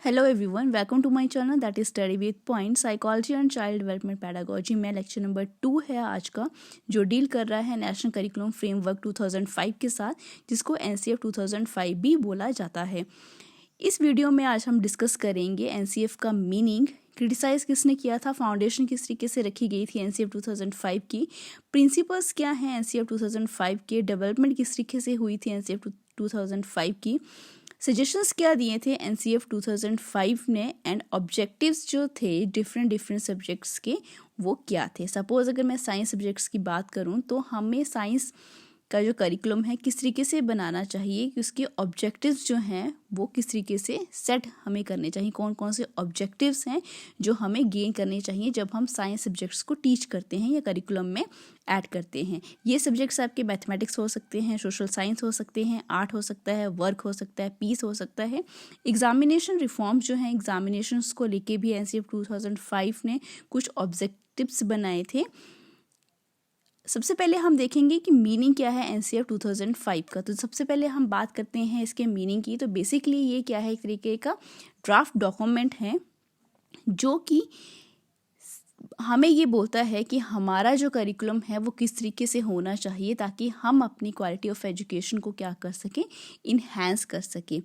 Hello everyone, welcome to my channel that is study with point psychology and child development pedagogy में lecture number 2 है आज का, जो deal कर रहा है नेशनल करिकुलम फ्रेमवर्क 2005 के साथ, जिसको एनसीएफ 2005 भी बोला जाता है। इस वीडियो में आज हम डिस्कस करेंगे एनसीएफ का मीनिंग, क्रिटिसाइज किसने किया था, फाउंडेशन किस तरीके से रखी गई थी एनसीएफ 2005 की, प्रिंसिपल्स क्या हैं एनसीएफ 2005 के, डेवलपमेंट किस तरीके से हुई थी एनसीएफ 2005 की, सजेशंस क्या दिए थे एनसीएफ 2005 ने, एंड ऑब्जेक्टिव्स जो थे डिफरेंट सब्जेक्ट्स के वो क्या थे। सपोज अगर मैं साइंस सब्जेक्ट्स की बात करूं तो हमें साइंस का जो करिकुलम है किस तरीके से बनाना चाहिए कि उसके ऑब्जेक्टिव्स जो हैं वो किस तरीके से सेट हमें करने चाहिए, कौन कौन से ऑब्जेक्टिव्स हैं जो हमें गेन करने चाहिए जब हम साइंस सब्जेक्ट्स को टीच करते हैं या करिकुलम में ऐड करते हैं। ये सब्जेक्ट्स आपके मैथमेटिक्स हो सकते हैं, सोशल साइंस हो सकते हैं, आर्ट हो सकता है, वर्क हो सकता है, पीस हो सकता है। एग्जामिनेशन रिफॉर्म्स जो हैं, एग्जामिनेशंस को लेके भी एनसीएफ 2005 ने कुछ ऑब्जेक्टिव्स बनाए थे। सबसे पहले हम देखेंगे कि मीनिंग क्या है एनसीएफ 2005 का। तो सबसे पहले हम बात करते हैं इसके मीनिंग की। तो बेसिकली ये क्या है, एक तरीके का ड्राफ्ट डॉक्यूमेंट है जो कि हमें ये बोलता है कि हमारा जो करिकुलम है वो किस तरीके से होना चाहिए ताकि हम अपनी क्वालिटी ऑफ एजुकेशन को क्या कर सकें, इन्हेंस कर सकें।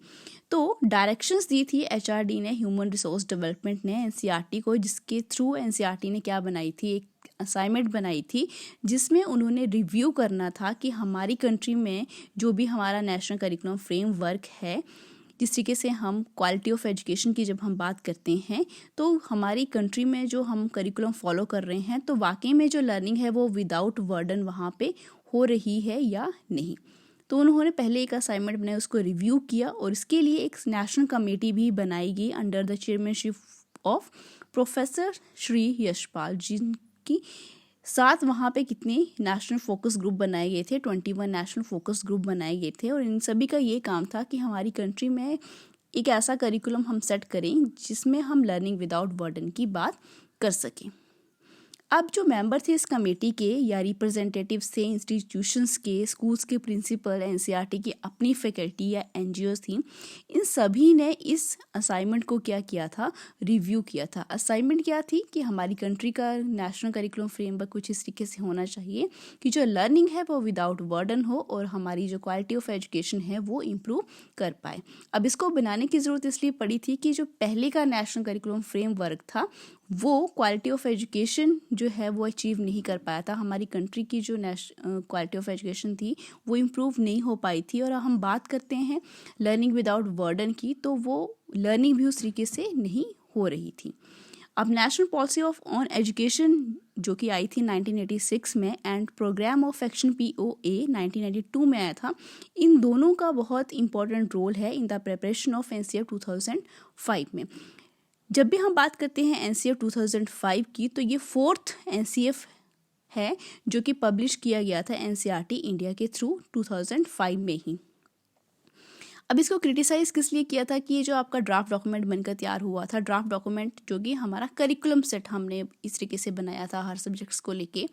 तो डायरेक्शंस दी थी एचआरडी ने, ह्यूमन रिसोर्स डेवलपमेंट ने एनसीईआरटी को, जिसके थ्रू एनसीईआरटी ने क्या बनाई थी, एक असाइनमेंट बनाई थी जिसमें उन्होंने रिव्यू करना था कि हमारी कंट्री में जो भी हमारा नेशनल करिकुलम फ्रेमवर्क है, जिस तरीके से हम क्वालिटी ऑफ एजुकेशन की जब हम बात करते हैं तो हमारी कंट्री में जो हम करिकुलम फॉलो कर रहे हैं तो वाकई में जो लर्निंग है वो विदाउट बर्डन वहाँ पे हो रही है या नहीं। तो उन्होंने पहले एक असाइनमेंट बनाया, उसको रिव्यू किया और इसके लिए एक नेशनल कमेटी भी बनाई गई under the chairmanship of professor Shri Yashpal, जिनकी साथ वहाँ पे कितने नेशनल फोकस ग्रुप बनाए गए थे, 21 नेशनल फोकस ग्रुप बनाए गए थे। और इन सभी का ये काम था कि हमारी कंट्री में एक ऐसा करिकुलम हम सेट करें जिसमें हम लर्निंग विदाउट बर्डन की बात कर सकें। अब जो मेंबर थे इस कमेटी के या रिप्रेजेंटेटिव्स थे इंस्टीट्यूशंस के, स्कूल्स के प्रिंसिपल, एनसीईआरटी की अपनी फैकल्टी या एनजीओज थी, इन सभी ने इस असाइनमेंट को क्या किया था, रिव्यू किया था। असाइनमेंट क्या थी कि हमारी कंट्री का नेशनल करिकुलम फ्रेमवर्क कुछ इस तरीके से होना चाहिए कि जो लर्निंग है वो विदाउट बर्डन हो और हमारी जो क्वालिटी ऑफ एजुकेशन है वो इम्प्रूव कर पाए। अब इसको बनाने की ज़रूरत इसलिए पड़ी थी कि जो पहले का नेशनल करिकुलम फ्रेमवर्क था वो क्वालिटी ऑफ एजुकेशन जो है वो अचीव नहीं कर पाया था। हमारी कंट्री की जो क्वालिटी ऑफ एजुकेशन थी वो इम्प्रूव नहीं हो पाई थी। और हम बात करते हैं लर्निंग विदाउट बर्डन की, तो वो लर्निंग भी उस तरीके से नहीं हो रही थी। अब national policy of on education जो कि आई थी 1986 में and programme of action POA 1992 में आया था, इन दोनों का बहुत इंपॉर्टेंट रोल है in the preparation of NCF 2005 में। जब भी हम बात करते हैं एनसीएफ 2005 की तो ये 4th एनसीएफ है जो कि पब्लिश किया गया था एनसीईआरटी इंडिया के थ्रू 2005 में ही। अब इसको क्रिटिसाइज़ किस लिए किया था कि ये जो आपका ड्राफ्ट डॉक्यूमेंट बनकर तैयार हुआ था, ड्राफ्ट डॉक्यूमेंट जो कि हमारा करिकुलम सेट हमने इस तरीके से बनाया था हर सब्जेक्ट्स को लेके,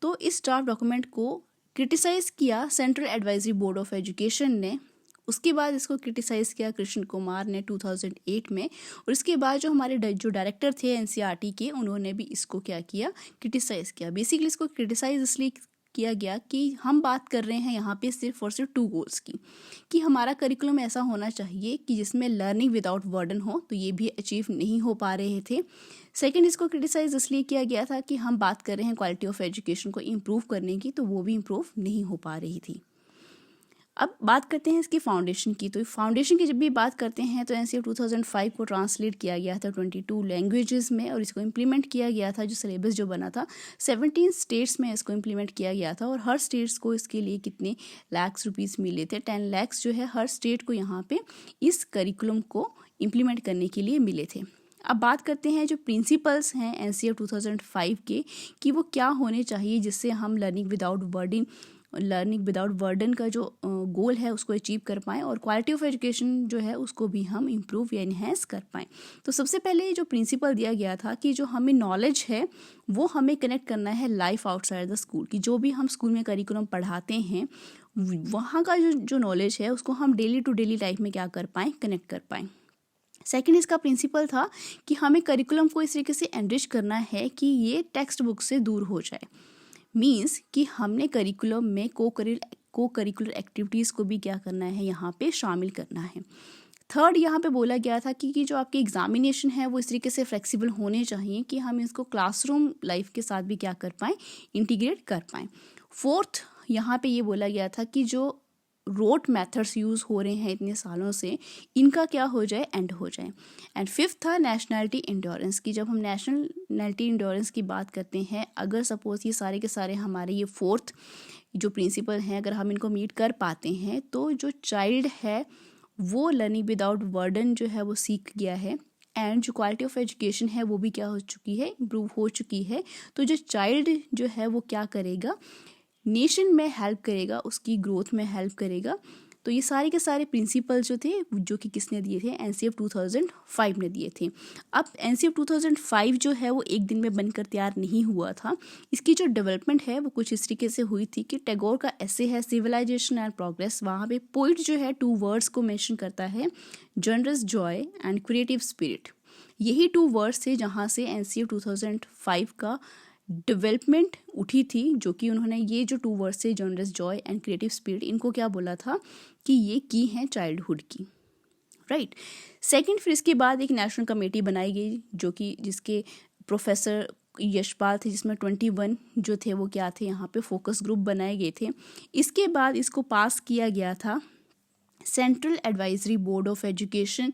तो इस ड्राफ्ट डॉक्यूमेंट को क्रिटिसाइज़ किया central advisory board of education ने। उसके बाद इसको क्रिटिसाइज़ किया कृष्ण कुमार ने 2008 में, और इसके बाद जो हमारे जो डायरेक्टर थे एनसीईआरटी के, उन्होंने भी इसको क्या किया, क्रिटिसाइज़ किया। बेसिकली इसको क्रिटिसाइज़ इसलिए किया गया कि हम बात कर रहे हैं यहाँ पे सिर्फ और सिर्फ 2 गोल्स की, कि हमारा करिकुलम ऐसा होना चाहिए कि जिसमें लर्निंग विदाउट बर्डन हो, तो ये भी अचीव नहीं हो पा रहे थे। सेकंड, इसको क्रिटिसाइज़ इसलिए किया गया था कि हम बात कर रहे हैं क्वालिटी ऑफ एजुकेशन को इम्प्रूव करने की, तो वो भी इम्प्रूव नहीं हो पा रही थी। अब बात करते हैं इसकी फाउंडेशन की। तो फाउंडेशन की जब भी बात करते हैं तो एनसीएफ 2005 को ट्रांसलेट किया गया था 22 लैंग्वेजेस में, और इसको इम्प्लीमेंट किया गया था, जो सिलेबस जो बना था 17 स्टेट्स में इसको इम्प्लीमेंट किया गया था। और हर स्टेट्स को इसके लिए कितने लाख रुपीज़ मिले थे, 10 लाख जो है हर स्टेट को यहाँ पे इस करिकुलम को इम्प्लीमेंट करने के लिए मिले थे। अब बात करते हैं जो प्रिंसिपल्स हैं एनसीएफ 2005 के, कि वो क्या होने चाहिए जिससे हम लर्निंग विदाउट बर्डन का जो गोल है उसको अचीव कर पाएँ और क्वालिटी ऑफ एजुकेशन जो है उसको भी हम इम्प्रूव या इन्हेंस कर पाएँ। तो सबसे पहले जो प्रिंसिपल दिया गया था कि जो हमें नॉलेज है वो हमें कनेक्ट करना है लाइफ आउटसाइड द स्कूल, कि जो भी हम स्कूल में करिकुलम पढ़ाते हैं वहाँ का जो नॉलेज है उसको हम डेली टू डेली लाइफ में क्या कर पाएँ, कनेक्ट कर पाएँ। सेकंड इसका प्रिंसिपल था कि हमें करिकुलम को इस तरीके से एनरिच करना है कि ये टेक्स्ट बुक से दूर हो जाए। मीन्स कि हमने करिकुलम में को करिकुलर एक्टिविटीज़ को भी क्या करना है, यहाँ पे शामिल करना है। थर्ड यहाँ पे बोला गया था कि जो आपके एग्जामिनेशन है वो इस तरीके से फ्लेक्सिबल होने चाहिए कि हम इसको क्लासरूम लाइफ के साथ भी क्या कर पाएँ, इंटीग्रेट कर पाएँ। फोर्थ यहाँ पे ये बोला गया था कि जो रोट मेथड्स यूज़ हो रहे हैं इतने सालों से, इनका क्या हो जाए, एंड हो जाए। एंड फिफ्थ था नेशनैलिटी इंड्योरेंस की। जब हम नेशनैलिटी इंड्योरेंस की बात करते हैं, अगर सपोज ये सारे के सारे हमारे ये फोर्थ जो प्रिंसिपल हैं अगर हम इनको मीट कर पाते हैं तो जो चाइल्ड है वो लर्निंग विदाउट बर्डन जो है वो सीख गया है, एंड जो क्वालिटी ऑफ एजुकेशन है वो भी क्या हो चुकी है, इम्प्रूव हो चुकी है। तो जो चाइल्ड जो है वो क्या करेगा, नेशन में हेल्प करेगा, उसकी ग्रोथ में हेल्प करेगा। तो ये सारे के सारे प्रिंसिपल जो थे, जो कि किसने दिए थे, एनसीएफ 2005 ने दिए थे। अब एनसीएफ 2005 जो है वो एक दिन में बनकर तैयार नहीं हुआ था। इसकी जो डेवलपमेंट है वो कुछ इस तरीके से हुई थी कि टैगोर का ऐसे है सिविलाइजेशन एंड प्रोग्रेस, वहाँ पे पोइट जो है 2 वर्ड्स को मेंशन करता है, generous Joy and creative spirit. यही 2 वर्ड्स थे जहाँ से एनसीएफ 2005 का डेवलपमेंट उठी थी, जो कि उन्होंने ये जो 2 वर्ड्स थे, generous Joy and creative spirit, इनको क्या बोला था कि ये की हैं चाइल्डहुड की, राइट। सेकंड, फिर इसके बाद एक नेशनल कमेटी बनाई गई जो कि जिसके प्रोफेसर यशपाल थे, जिसमें 21 जो थे वो क्या थे, यहाँ पे फोकस ग्रुप बनाए गए थे। इसके बाद इसको पास किया गया था central advisory board of education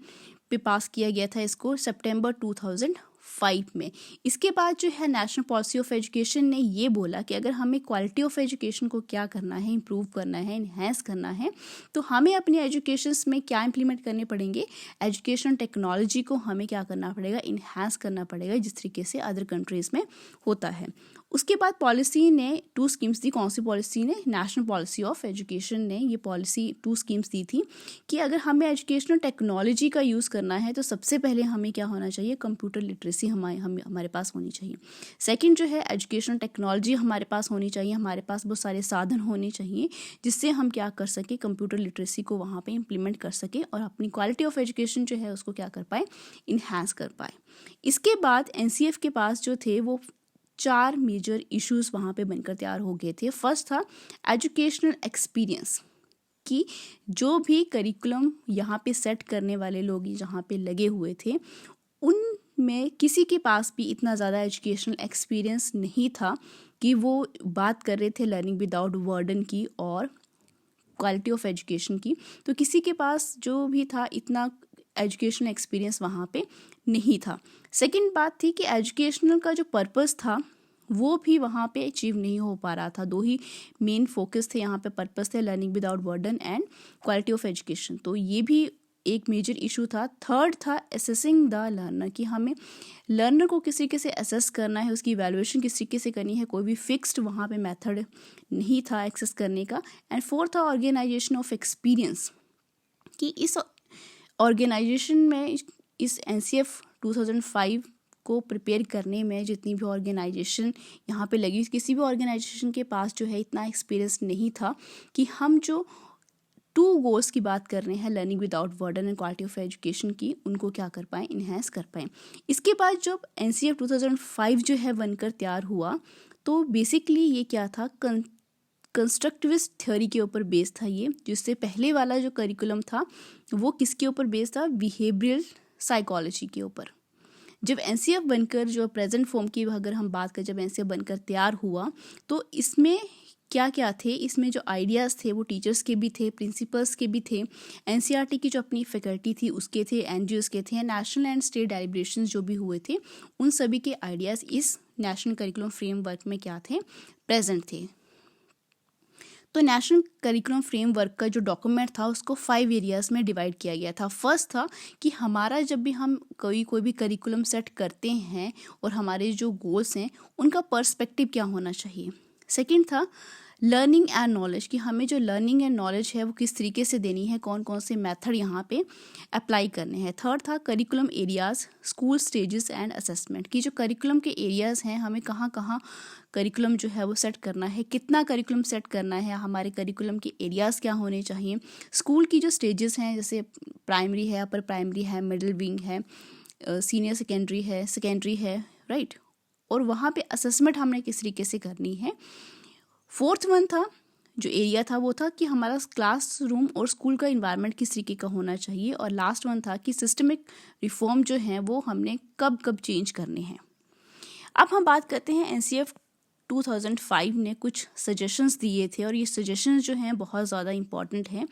पे पास किया गया था इसको सितंबर 2005 में। इसके बाद जो है नेशनल पॉलिसी ऑफ एजुकेशन ने ये बोला कि अगर हमें क्वालिटी ऑफ एजुकेशन को क्या करना है, इम्प्रूव करना है, इन्हेंस करना है, तो हमें अपनी एजुकेशंस में क्या इंप्लीमेंट करने पड़ेंगे, एजुकेशन टेक्नोलॉजी को हमें क्या करना पड़ेगा, इन्हेंस करना पड़ेगा, जिस तरीके से अदर कंट्रीज़ में होता है। उसके बाद पॉलिसी ने 2 स्कीम्स दी। कौन सी पॉलिसी ने, नेशनल पॉलिसी ऑफ एजुकेशन ने ये पॉलिसी 2 स्कीम्स दी थी कि अगर हमें एजुकेशनल टेक्नोलॉजी का यूज़ करना है तो सबसे पहले हमें क्या होना चाहिए, कंप्यूटर लिटरेसी हमारे पास होनी चाहिए। सेकंड जो है एजुकेशनल टेक्नोलॉजी हमारे पास होनी चाहिए, हमारे पास बहुत सारे साधन होने चाहिए जिससे हम क्या कर सकें, कंप्यूटर लिटरेसी को वहाँ पे इम्प्लीमेंट कर सकें और अपनी क्वालिटी ऑफ एजुकेशन जो है उसको क्या कर पाए, इन्हांस कर पाए। इसके बाद एनसीएफ के पास जो थे वो 4 मेजर इश्यूज वहाँ पे बनकर तैयार हो गए थे। फर्स्ट था एजुकेशनल एक्सपीरियंस, कि जो भी करिकुलम यहाँ पे सेट करने वाले लोग जहाँ पे लगे हुए थे उनमें किसी के पास भी इतना ज़्यादा एजुकेशनल एक्सपीरियंस नहीं था कि वो बात कर रहे थे लर्निंग विदाउट बर्डन की और क्वालिटी ऑफ एजुकेशन की। तो किसी के पास जो भी था इतना एजुकेशनल एक्सपीरियंस वहाँ पे नहीं था। सेकंड बात थी कि एजुकेशनल का जो पर्पस था वो भी वहाँ पे अचीव नहीं हो पा रहा था। 2 ही मेन फोकस थे यहाँ पे, पर्पस थे learning without burden and quality of education. तो ये भी एक मेजर इशू था। थर्ड था एसेसिंग द लर्नर, कि हमें लर्नर को किस तरीके से एसेस करना है, उसकी इवैल्यूएशन किस तरीके से करनी है, कोई भी फिक्स्ड वहाँ पे मेथड नहीं था एक्सेस करने का। एंड फोर्थ था ऑर्गेनाइजेशन ऑफ एक्सपीरियंस, कि इस ऑर्गेनाइजेशन में इस एनसीएफ 2005 को प्रिपेयर करने में जितनी भी ऑर्गेनाइजेशन यहाँ पे लगी, किसी भी ऑर्गेनाइजेशन के पास जो है इतना एक्सपीरियंस नहीं था कि हम जो 2 गोल्स की बात कर रहे हैं, learning without burden and quality of education की, उनको क्या कर पाएँ, इन्हेंस कर पाएँ। इसके बाद जब एनसीएफ 2005 जो है बनकर तैयार हुआ तो बेसिकली ये क्या था, कंस्ट्रक्टिविस्ट थ्योरी के ऊपर बेस था ये। जिससे पहले वाला जो करिकुलम था वो किसके ऊपर बेस था, बिहेवियरल साइकोलॉजी के ऊपर। जब एनसीएफ बनकर जो प्रेजेंट फॉर्म की अगर हम बात करें, जब एनसीएफ बनकर तैयार हुआ तो इसमें क्या क्या थे, इसमें जो आइडियाज़ थे वो टीचर्स के भी थे, प्रिंसिपल्स के भी थे, एनसीईआरटी की जो अपनी फैकल्टी थी उसके थे, एनजीओस के थे, नेशनल एंड स्टेट डेलिब्रेशंस जो भी हुए थे उन सभी के आइडियाज़ इस नेशनल करिकुलम फ्रेमवर्क में क्या थे, प्रेजेंट थे। तो नेशनल करिकुलम फ्रेमवर्क का जो डॉक्यूमेंट था उसको 5 एरियाज़ में डिवाइड किया गया था। फर्स्ट था कि हमारा जब भी हम कोई भी करिकुलम सेट करते हैं और हमारे जो गोल्स हैं उनका पर्सपेक्टिव क्या होना चाहिए। सेकंड था लर्निंग एंड नॉलेज, कि हमें जो लर्निंग एंड नॉलेज है वो किस तरीके से देनी है, कौन कौन से मेथड यहाँ पे अप्लाई करने हैं। थर्ड था curriculum areas, school stages and assessment, कि जो करिकुलम के एरियाज़ हैं हमें कहाँ कहाँ करिकुलम जो है वो सेट करना है, कितना करिकुलम सेट करना है, हमारे करिकुलम के एरियाज़ क्या होने चाहिए। स्कूल की जो स्टेजेस हैं जैसे प्राइमरी है, अपर प्राइमरी है, मिडिल विंग है, सीनियर सेकेंडरी है, राइट। और वहाँ पे असेसमेंट हमने किस तरीके से करनी है। फोर्थ वन था जो एरिया था वो था कि हमारा क्लासरूम और स्कूल का इन्वायरमेंट किस तरीके का होना चाहिए। और लास्ट वन था कि सिस्टमिक रिफॉर्म जो हैं वो हमने कब कब चेंज करने हैं। अब हम बात करते हैं एनसीएफ 2005 ने कुछ सजेशंस दिए थे और ये सजेशंस जो हैं बहुत ज़्यादा इम्पॉर्टेंट हैं।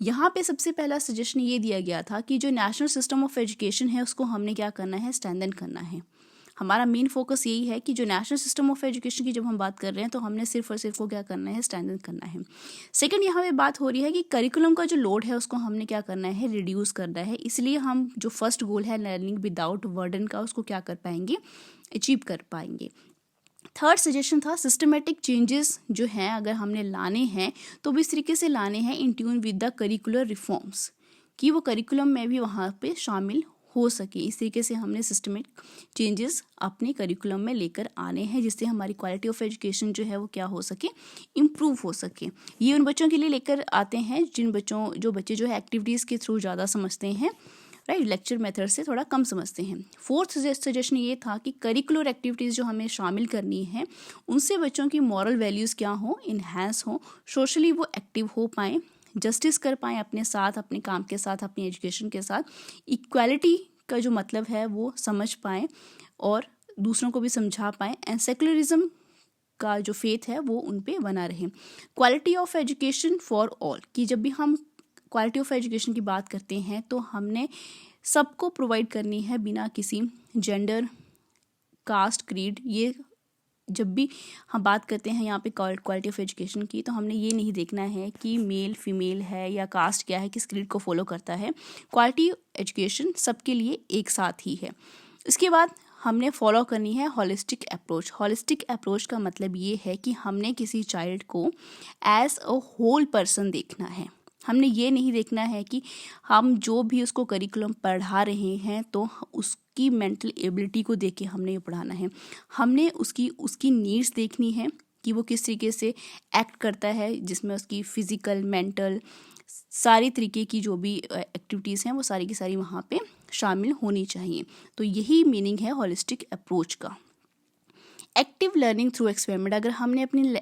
यहाँ पे सबसे पहला सजेशन ये दिया गया था कि जो नेशनल सिस्टम ऑफ एजुकेशन है उसको हमने क्या करना है, स्ट्रेंथन करना है। हमारा मेन फोकस यही है कि जो नेशनल सिस्टम ऑफ एजुकेशन की जब हम बात कर रहे हैं तो हमने सिर्फ और सिर्फ वो क्या करना है, स्ट्रेंथन करना है। सेकंड, यहाँ पे बात हो रही है कि करिकुलम का जो लोड है उसको हमने क्या करना है, रिड्यूस करना है। इसलिए हम जो फर्स्ट गोल है लर्निंग विदाउट बर्डन का, उसको क्या कर पाएंगे, अचीव कर पाएंगे। थर्ड सजेशन था सिस्टमेटिक चेंजेस जो हैं अगर हमने लाने हैं तो भी इस तरीके से लाने हैं in tune with the curricular reforms, कि वो करिकुलम में भी वहाँ पे शामिल हो सके। इस तरीके से हमने सिस्टमेटिक चेंजेस अपने करिकुलम में लेकर आने हैं जिससे हमारी क्वालिटी ऑफ एजुकेशन जो है वो क्या हो सके, इम्प्रूव हो सके। ये उन बच्चों के लिए लेकर आते हैं जो बच्चे जो है एक्टिविटीज़ के थ्रू ज़्यादा समझते हैं, राइट, लेक्चर मेथड से थोड़ा कम समझते हैं। फोर्थ सजेशन ये था कि करिकुलर एक्टिविटीज़ जो हमें शामिल करनी है उनसे बच्चों की मॉरल वैल्यूज़ क्या हो, इन्हेंस हो, सोशली वो एक्टिव हो पाएँ, जस्टिस कर पाएँ अपने साथ, अपने काम के साथ, अपनी एजुकेशन के साथ, इक्वालिटी का जो मतलब है वो समझ पाएँ और दूसरों को भी समझा पाएँ, एंड सेकुलरिज्म का जो फेथ है वो उन पे बना रहे। Quality of education for all, कि जब भी हम क्वालिटी ऑफ एजुकेशन की बात करते हैं तो हमने सबको प्रोवाइड करनी है बिना किसी जेंडर, कास्ट, क्रीड, ये जब भी हम बात करते हैं यहाँ पे क्वालिटी ऑफ एजुकेशन की तो हमने ये नहीं देखना है कि मेल फीमेल है या कास्ट क्या है, किस क्रीड को फॉलो करता है। क्वालिटी एजुकेशन सबके लिए एक साथ ही है। इसके बाद हमने फॉलो करनी है हॉलिस्टिक अप्रोच। हॉलिस्टिक अप्रोच का मतलब ये है कि हमने किसी चाइल्ड को एज अ होल पर्सन देखना है। हमने ये नहीं देखना है कि हम जो भी उसको करिकुलम पढ़ा रहे हैं तो उसकी मेंटल एबिलिटी को देख के हमने ये पढ़ाना है। हमने उसकी नीड्स देखनी है कि वो किस तरीके से एक्ट करता है, जिसमें उसकी फिजिकल, मेंटल, सारी तरीके की जो भी एक्टिविटीज़ हैं वो सारी की सारी वहाँ पे शामिल होनी चाहिए। तो यही मीनिंग है हॉलिस्टिक अप्रोच का। एक्टिव लर्निंग थ्रू एक्सपेरिमेंट, अगर हमने अपनी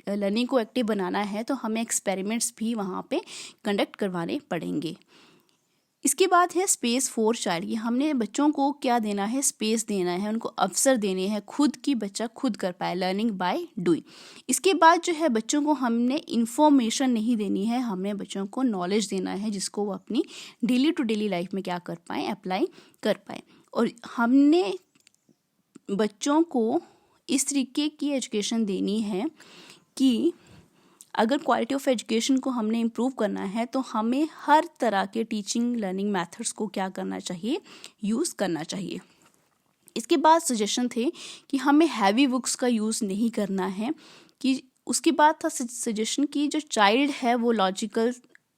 लर्निंग को एक्टिव बनाना है तो हमें एक्सपेरिमेंट्स भी वहाँ पे कंडक्ट करवाने पड़ेंगे। इसके बाद है स्पेस फॉर चाइल्ड, ये हमने बच्चों को क्या देना है, स्पेस देना है, उनको अवसर देने हैं खुद की बच्चा खुद कर पाए, लर्निंग बाय डूइंग। इसके बाद जो है बच्चों को हमने इंफॉर्मेशन नहीं देनी है, हमने बच्चों को नॉलेज देना है जिसको वो अपनी डेली टू डेली लाइफ में क्या कर पाएँ, अप्लाई कर पाएँ। और हमने बच्चों को इस तरीके की एजुकेशन देनी है कि अगर क्वालिटी ऑफ एजुकेशन को हमने इम्प्रूव करना है तो हमें हर तरह के टीचिंग लर्निंग मेथड्स को क्या करना चाहिए, यूज़ करना चाहिए। इसके बाद सजेशन थे कि हमें हैवी बुक्स का यूज़ नहीं करना है, कि उसके बाद था सजेशन कि जो चाइल्ड है वो लॉजिकल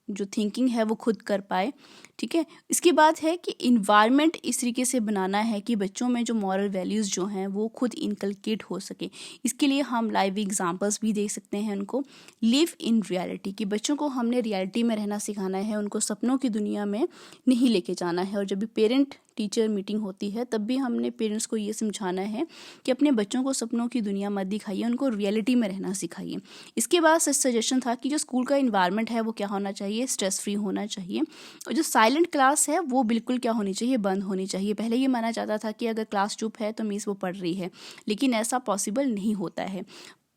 जो थिंकिंग है वो खुद कर पाए, ठीक है। इसके बाद है कि इन्वायरमेंट इस तरीके से बनाना है कि बच्चों में जो मॉरल वैल्यूज़ जो हैं वो खुद इनकलकेट हो सके। इसके लिए हम लाइव एग्जांपल्स भी देख सकते हैं उनको। लिव इन रियलिटी, कि बच्चों को हमने रियलिटी में रहना सिखाना है, उनको सपनों की दुनिया में नहीं लेके जाना है। और जब भी पेरेंट टीचर मीटिंग होती है तब भी हमने पेरेंट्स को ये समझाना है कि अपने बच्चों को सपनों की दुनिया मत दिखाइए, उनको रियलिटी में रहना सिखाइए। इसके बाद सजेशन था कि जो स्कूल का इन्वायरमेंट है वो क्या होना चाहिए, स्ट्रेस फ्री होना चाहिए। और जो साइलेंट क्लास है वो बिल्कुल क्या होनी चाहिए, बंद होनी चाहिए। पहले ये माना जाता था कि अगर क्लास चुप है तो मीन्स वो पढ़ रही है, लेकिन ऐसा पॉसिबल नहीं होता है।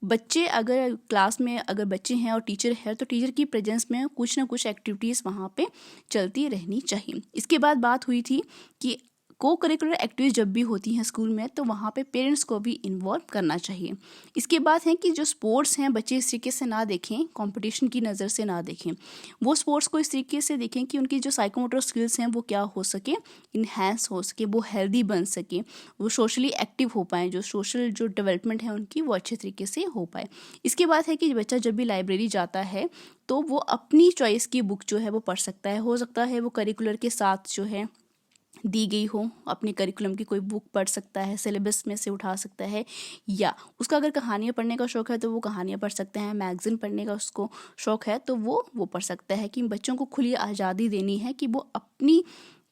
बच्चे अगर क्लास में अगर बच्चे हैं और टीचर है तो टीचर की प्रेजेंस में कुछ ना कुछ एक्टिविटीज़ वहाँ पे चलती रहनी चाहिए। इसके बाद बात हुई थी कि को करिकुलर एक्टिविटीज जब भी होती हैं स्कूल में तो वहाँ पे पेरेंट्स को भी इन्वॉल्व करना चाहिए। इसके बाद है कि जो स्पोर्ट्स हैं बच्चे इस तरीके से ना देखें, कंपटीशन की नज़र से ना देखें, वो स्पोर्ट्स को इस तरीके से देखें कि उनकी जो साइकोमोटर स्किल्स हैं वो क्या हो सके, इन्हेंस हो सके, वो हेल्दी बन सके, वो सोशली एक्टिव हो पाएँ, जो सोशल जो डेवलपमेंट है उनकी वो अच्छे तरीके से हो पाए। इसके बाद है कि बच्चा जब भी लाइब्रेरी जाता है तो वो अपनी चॉइस की बुक जो है वो पढ़ सकता है। हो सकता है वो करिकुलर के साथ जो है दी गई हो, अपने करिकुलम की कोई बुक पढ़ सकता है, सिलेबस में से उठा सकता है, या उसका अगर कहानियाँ पढ़ने का शौक़ है तो वो कहानियाँ पढ़ सकते हैं, मैगज़ीन पढ़ने का उसको शौक़ है तो वो पढ़ सकता है। कि बच्चों को खुली आज़ादी देनी है कि वो अपनी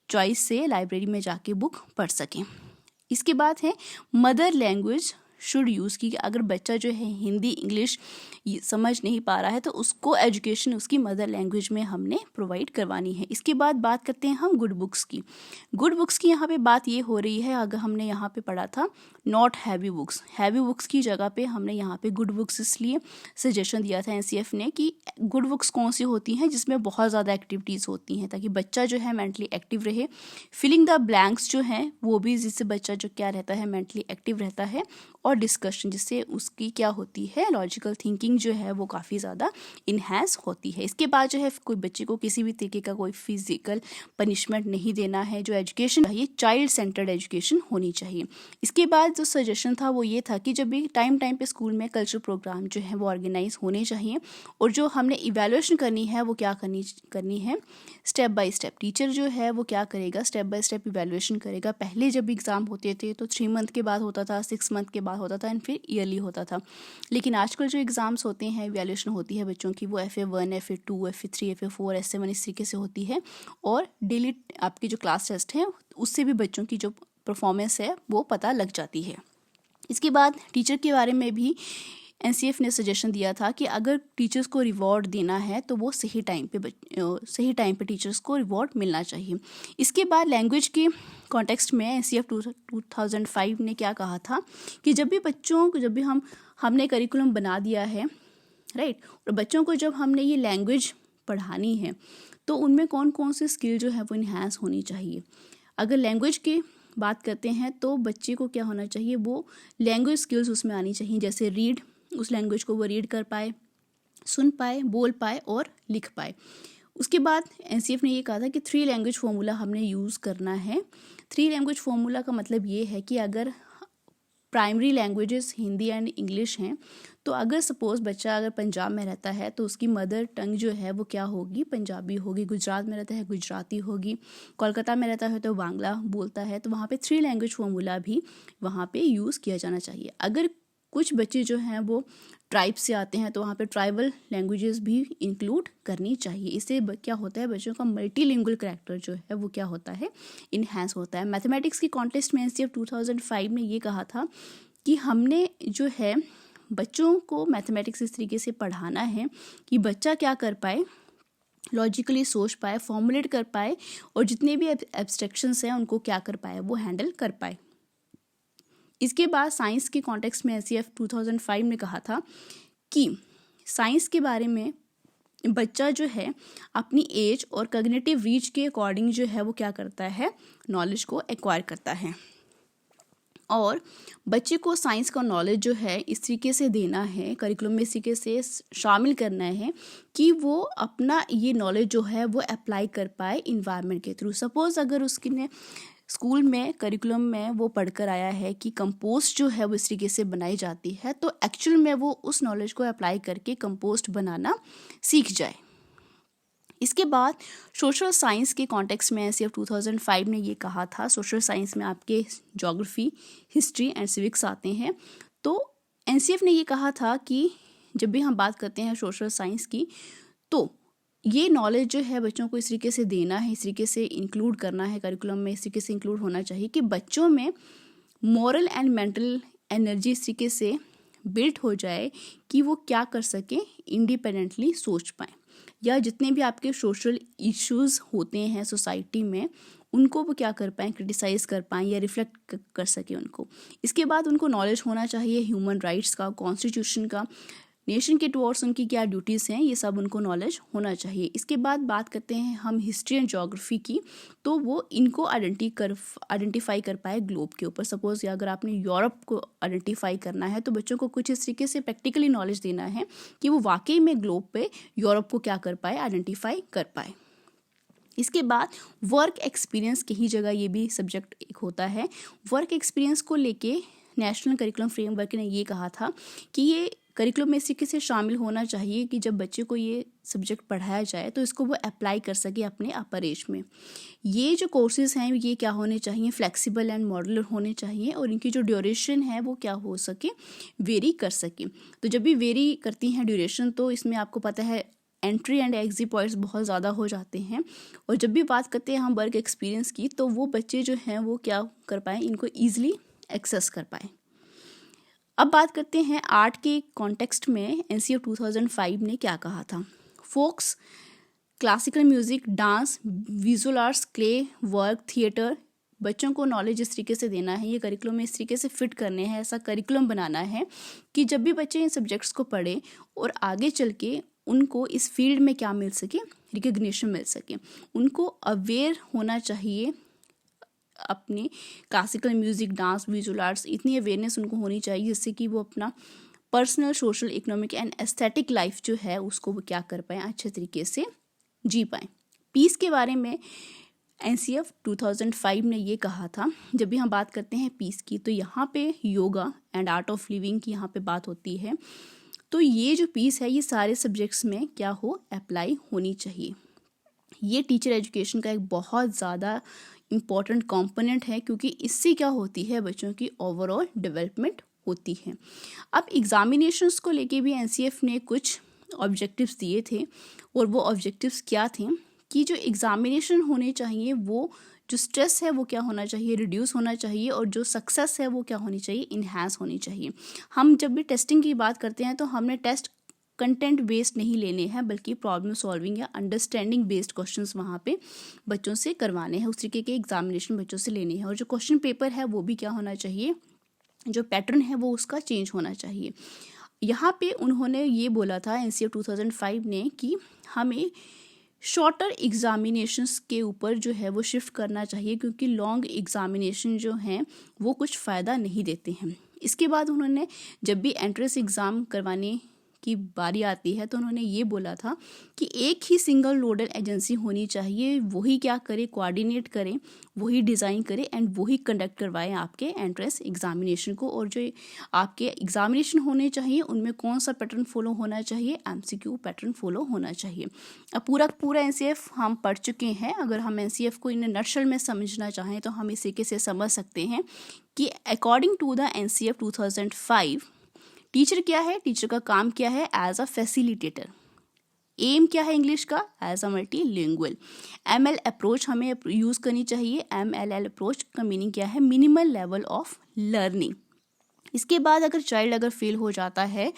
चॉइस से लाइब्रेरी में जाके बुक पढ़ सकें। इसके बाद है मदर लैंग्वेज शुड यूज़ की। अगर बच्चा जो है हिंदी इंग्लिश समझ नहीं पा रहा है तो उसको एजुकेशन उसकी मदर लैंग्वेज में हमने प्रोवाइड करवानी है। इसके बाद बात करते हैं हम गुड बुक्स की। गुड बुक्स की यहाँ पे बात ये हो रही है, अगर हमने यहाँ पे पढ़ा था not heavy books, heavy books की जगह पे हमने यहाँ पे गुड बुक्स इसलिए सजेशन दिया था एनसीएफ ने कि गुड बुक्स कौन सी होती हैं जिसमें बहुत ज़्यादा एक्टिविटीज़ होती हैं ताकि बच्चा जो है मेंटली एक्टिव रहे। फिलिंग द ब्लैंक्स जो हैं वो भी जिससे बच्चा जो क्या रहता है मेंटली एक्टिव रहता है, और डिस्कशन जिससे उसकी क्या होती है लॉजिकल थिंकिंग जो है वो काफ़ी ज़्यादा इन्हेंस होती है। इसके बाद जो है कोई बच्चे को किसी भी तरीके का कोई फिजिकल पनिशमेंट नहीं देना है। जो एजुकेशन है ये चाइल्ड सेंटर्ड एजुकेशन होनी चाहिए। इसके बाद जो सजेशन था वो ये था कि जब भी टाइम पे स्कूल में कल्चरल प्रोग्राम जो है वो ऑर्गेनाइज होने चाहिए, और जो हमने इवैल्यूएशन करनी है वो क्या करनी है स्टेप बाय स्टेप। टीचर जो है वो क्या करेगा, स्टेप बाय स्टेप इवैल्यूएशन करेगा। पहले जब एग्ज़ाम होते थे तो 3 मंथ के बाद होता था, 6 मंथ के बाद होता था, एंड फिर ईयरली होता था। लेकिन आजकल जो एग्ज़ाम्स होते हैं, इवैल्यूएशन होती है बच्चों की, वो FA1 FA2 FA3 FA4 SA1 इस तरीके से होती है, और डेली आपकी जो क्लास टेस्ट है उससे भी बच्चों की जो परफॉर्मेंस है वो पता लग जाती है। इसके बाद टीचर के बारे में भी एनसीएफ ने सजेशन दिया था कि अगर टीचर्स को रिवॉर्ड देना है तो वो सही टाइम पे टीचर्स को रिवॉर्ड मिलना चाहिए। इसके बाद लैंग्वेज के कॉन्टेक्स्ट में एनसीएफ 2005 ने क्या कहा था कि जब भी हमने करिकुलम बना दिया है, राइट, और बच्चों को जब हमने ये लैंग्वेज पढ़ानी है तो उनमें कौन कौन सी स्किल जो है वो इन्हांस होनी चाहिए। अगर लैंग्वेज की बात करते हैं तो बच्चे को क्या होना चाहिए, वो लैंग्वेज स्किल्स उसमें आनी चाहिए, जैसे रीड, उस लैंग्वेज को वो रीड कर पाए, सुन पाए, बोल पाए और लिख पाए। उसके बाद एनसीएफ ने ये कहा था कि 3 लैंग्वेज फार्मूला हमने यूज़ करना है। 3 लैंग्वेज फार्मूला का मतलब ये है कि अगर primary languages Hindi and English हैं तो अगर सपोज़ बच्चा अगर पंजाब में रहता है तो उसकी मदर टंग जो है वो क्या होगी, पंजाबी होगी। गुजरात में रहता है गुजराती होगी। कोलकाता में रहता है तो बांग्ला बोलता है, तो वहाँ पे 3 लैंग्वेज फार्मूला भी वहाँ पे यूज़ किया जाना चाहिए। अगर कुछ बच्चे जो हैं वो ट्राइब से आते हैं तो वहाँ पे ट्राइबल लैंग्वेजेस भी इंक्लूड करनी चाहिए। इससे क्या होता है, बच्चों का मल्टीलिंगुअल कैरेक्टर जो है वो क्या होता है, इन्हेंस होता है। मैथमेटिक्स की कॉन्टेस्ट में एनसीएफ 2005 ने ये कहा था कि हमने जो है बच्चों को मैथमेटिक्स इस तरीके से पढ़ाना है कि बच्चा क्या कर पाए, लॉजिकली सोच पाए, फॉर्मुलेट कर पाए, और जितने भी एब्स्ट्रैक्शंस हैं उनको क्या कर पाए, वो हैंडल कर पाए। इसके बाद साइंस के कॉन्टेक्स्ट में एनसीएफ 2005 ने कहा था कि साइंस के बारे में बच्चा जो है अपनी एज और कॉग्निटिव रीच के अकॉर्डिंग जो है वो क्या करता है, नॉलेज को एक्वायर करता है, और बच्चे को साइंस का नॉलेज जो है इस तरीके से देना है, करिकुलम में इस तरीके से शामिल करना है कि वो अपना ये नॉलेज जो है वो अप्लाई कर पाए इन्वायरमेंट के थ्रू। सपोज़ अगर उसकी ने स्कूल में करिकुलम में वो पढ़कर आया है कि कंपोस्ट जो है वो इस तरीके से बनाई जाती है, तो एक्चुअल में वो उस नॉलेज को अप्लाई करके कंपोस्ट बनाना सीख जाए। इसके बाद सोशल साइंस के कॉन्टेक्स्ट में एनसीएफ 2005 ने ये कहा था, सोशल साइंस में आपके ज्योग्राफी, हिस्ट्री एंड सिविक्स आते हैं, तो एनसीएफ ने ये कहा था कि जब भी हम बात करते हैं सोशल साइंस की तो ये नॉलेज जो है बच्चों को इस तरीके से देना है, इस तरीके से इंक्लूड करना है करिकुलम में, इस तरीके से इंक्लूड होना चाहिए कि बच्चों में मॉरल एंड मेंटल एनर्जी इस तरीके से बिल्ड हो जाए कि वो क्या कर सकें, इंडिपेंडेंटली सोच पाएँ, या जितने भी आपके सोशल इश्यूज़ होते हैं सोसाइटी में उनको वो क्या कर पाएँ, क्रिटिसाइज़ कर पाएँ या रिफ्लेक्ट कर सकें उनको। इसके बाद उनको नॉलेज होना चाहिए ह्यूमन राइट्स का, कॉन्स्टिट्यूशन का, नेशन के टुवर्ड्स उनकी क्या ड्यूटीज़ हैं, ये सब उनको नॉलेज होना चाहिए। इसके बाद बात करते हैं हम हिस्ट्री एंड ज्योग्राफी की, तो वो इनको आइडेंटिफाई कर पाए ग्लोब के ऊपर। सपोज अगर आपने यूरोप को आइडेंटिफाई करना है तो बच्चों को कुछ इस तरीके से प्रैक्टिकली नॉलेज देना है कि वो वाकई में ग्लोब पे यूरोप को क्या कर पाए, आइडेंटिफाई कर पाए। इसके बाद वर्क एक्सपीरियंस की ही जगह ये भी सब्जेक्ट एक होता है। वर्क एक्सपीरियंस को लेके नेशनल करिकुलम फ्रेमवर्क ने ये कहा था कि ये करिकुलम में इस तरीके से शामिल होना चाहिए कि जब बच्चे को ये सब्जेक्ट पढ़ाया जाए तो इसको वो अप्लाई कर सके अपने अपर एज में। ये जो कोर्सेज़ हैं ये क्या होने चाहिए, फ्लेक्सिबल एंड मॉडुलर होने चाहिए, और इनकी जो ड्यूरेशन है वो क्या हो सके, वेरी कर सके। तो जब भी वेरी करती हैं ड्यूरेशन तो इसमें आपको पता है एंट्री एंड एग्जिट पॉइंट्स बहुत ज़्यादा हो जाते हैं। और जब भी बात करते हैं हम वर्क एक्सपीरियंस की तो वो बच्चे जो हैं वो क्या कर पाएँ, इनको ईजिली एक्सेस कर पाएँ। अब बात करते हैं आर्ट के कॉन्टेक्स्ट में एनसीएफ 2005 ने क्या कहा था। Folks, classical music, dance, visual arts, clay work, theatre, बच्चों को नॉलेज इस तरीके से देना है, ये करिकुलम में इस तरीके से फिट करने हैं, ऐसा करिकुलम बनाना है कि जब भी बच्चे इन सब्जेक्ट्स को पढ़ें और आगे चल के उनको इस फील्ड में क्या मिल सके, रिकग्निशन मिल सके। उनको अवेयर होना चाहिए अपने classical music, dance, visual arts, इतनी अवेयरनेस उनको होनी चाहिए जिससे कि वो अपना personal, social, economic and aesthetic life जो है उसको वो क्या कर पाएँ, अच्छे तरीके से जी पाएँ। पीस के बारे में एनसीएफ 2005 ने ये कहा था, जब भी हम बात करते हैं पीस की तो यहाँ पे yoga and art of living की यहाँ पे बात होती है। तो ये जो पीस है ये सारे सब्जेक्ट्स में क्या हो, अप्लाई होनी चाहिए। ये टीचर एजुकेशन का एक बहुत ज़्यादा इम्पॉर्टेंट कंपोनेंट है क्योंकि इससे क्या होती है, बच्चों की ओवरऑल डेवलपमेंट होती है। अब एग्जामिनेशंस को लेके भी एनसीएफ ने कुछ ऑब्जेक्टिव्स दिए थे, और वो ऑब्जेक्टिव्स क्या थे कि जो एग्जामिनेशन होने चाहिए वो जो स्ट्रेस है वो क्या होना चाहिए, रिड्यूस होना चाहिए, और जो सक्सेस है वो क्या होनी चाहिए, इन्हांस होनी चाहिए। हम जब भी टेस्टिंग की बात करते हैं तो हमने टेस्ट कंटेंट बेस्ड नहीं लेने हैं बल्कि प्रॉब्लम सॉल्विंग या अंडरस्टैंडिंग बेस्ड क्वेश्चंस वहाँ पे बच्चों से करवाने हैं, उस तरीके के एग्जामिनेशन बच्चों से लेने हैं। और जो क्वेश्चन पेपर है वो भी क्या होना चाहिए, जो पैटर्न है वो उसका चेंज होना चाहिए। यहाँ पे उन्होंने ये बोला था एनसीएफ 2005 ने कि हमें शॉर्टर एग्जामिनेशंस के ऊपर जो है वो शिफ्ट करना चाहिए क्योंकि लॉन्ग एग्जामिनेशन जो हैं वो कुछ फ़ायदा नहीं देते हैं। इसके बाद उन्होंने जब भी एंट्रेंस एग्ज़ाम करवाने की बारी आती है तो उन्होंने ये बोला था कि एक ही सिंगल नोडल एजेंसी होनी चाहिए, वही क्या करे, कोऑर्डिनेट करे, वही डिज़ाइन करे एंड वही कंडक्ट करवाएं आपके एंट्रेंस एग्जामिनेशन को। और जो आपके एग्जामिनेशन होने चाहिए उनमें कौन सा पैटर्न फॉलो होना चाहिए, एमसीक्यू पैटर्न फॉलो होना चाहिए। अब पूरा एनसीएफ हम पढ़ चुके हैं। अगर हम एनसीएफ को इन नटशल में समझना चाहें तो हम इस तरीके से समझ सकते हैं कि according to the NCF 2005 teacher क्या है, टीचर का काम क्या है, एज अ फैसिलिटेटर। एम क्या है इंग्लिश का, as a multilingual. ML approach हमें यूज़ करनी चाहिए। एमएलएल अप्रोच का मीनिंग क्या है, मिनिमल लेवल ऑफ लर्निंग। इसके बाद अगर चाइल्ड अगर फेल हो जाता है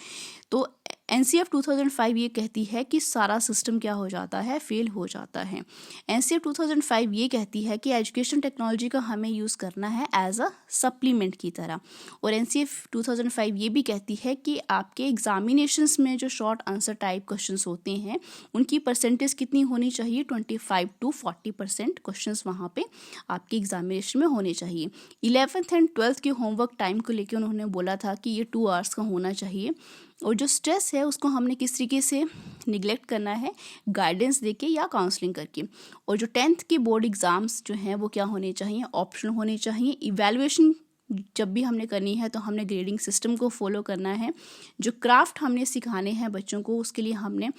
तो एनसीएफ 2005 ये कहती है कि सारा सिस्टम क्या हो जाता है, फेल हो जाता है। एनसीएफ 2005 ये कहती है कि एजुकेशन टेक्नोलॉजी का हमें यूज़ करना है एज अ सप्लीमेंट की तरह। और एनसीएफ 2005 ये भी कहती है कि आपके एग्जामिनेशंस में जो शॉर्ट आंसर टाइप क्वेश्चंस होते हैं उनकी परसेंटेज कितनी होनी चाहिए, 25 to 40% क्वेश्चंस वहाँ पे आपके एग्जामिनेशन में होने चाहिए। 11th एंड 12th के होमवर्क टाइम को लेकर उन्होंने बोला था कि ये 2 hours का होना चाहिए। और जो स्ट्रेस है उसको हमने किस तरीके से निगलेक्ट करना है, गाइडेंस देके या काउंसलिंग करके। और जो 10th के बोर्ड एग्ज़ाम्स जो हैं वो क्या होने चाहिए, ऑप्शनल होने चाहिए। इवैल्यूएशन जब भी हमने करनी है तो हमने ग्रेडिंग सिस्टम को फॉलो करना है। जो क्राफ्ट हमने सिखाने हैं बच्चों को उसके लिए हमने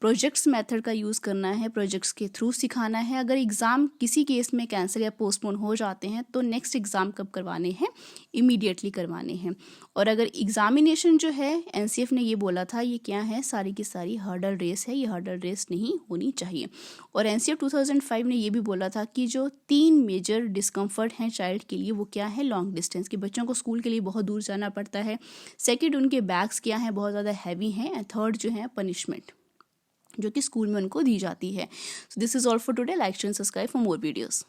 प्रोजेक्ट्स मेथड का यूज़ करना है, प्रोजेक्ट्स के थ्रू सिखाना है। अगर एग्ज़ाम किसी केस में कैंसिल या पोस्टपोन हो जाते हैं तो नेक्स्ट एग्ज़ाम कब करवाने हैं, इमीडिएटली करवाने हैं। और अगर एग्ज़ामिनेशन जो है एनसीएफ ने ये बोला था ये क्या है, सारी की सारी हर्डल रेस है, ये हर्डल रेस नहीं होनी चाहिए। और एनसीएफ 2005 ने ये भी बोला था कि जो 3 मेजर डिस्कम्फर्ट हैं चाइल्ड के लिए वो क्या है, लॉन्ग डिस्टेंस, कि बच्चों को स्कूल के लिए बहुत दूर जाना पड़ता है। सेकेंड, उनके बैग्स क्या हैं, बहुत ज़्यादा हैवी हैं। एंड थर्ड जो है पनिशमेंट जो कि स्कूल में उनको दी जाती है। So this is all for today. Like and subscribe for more videos.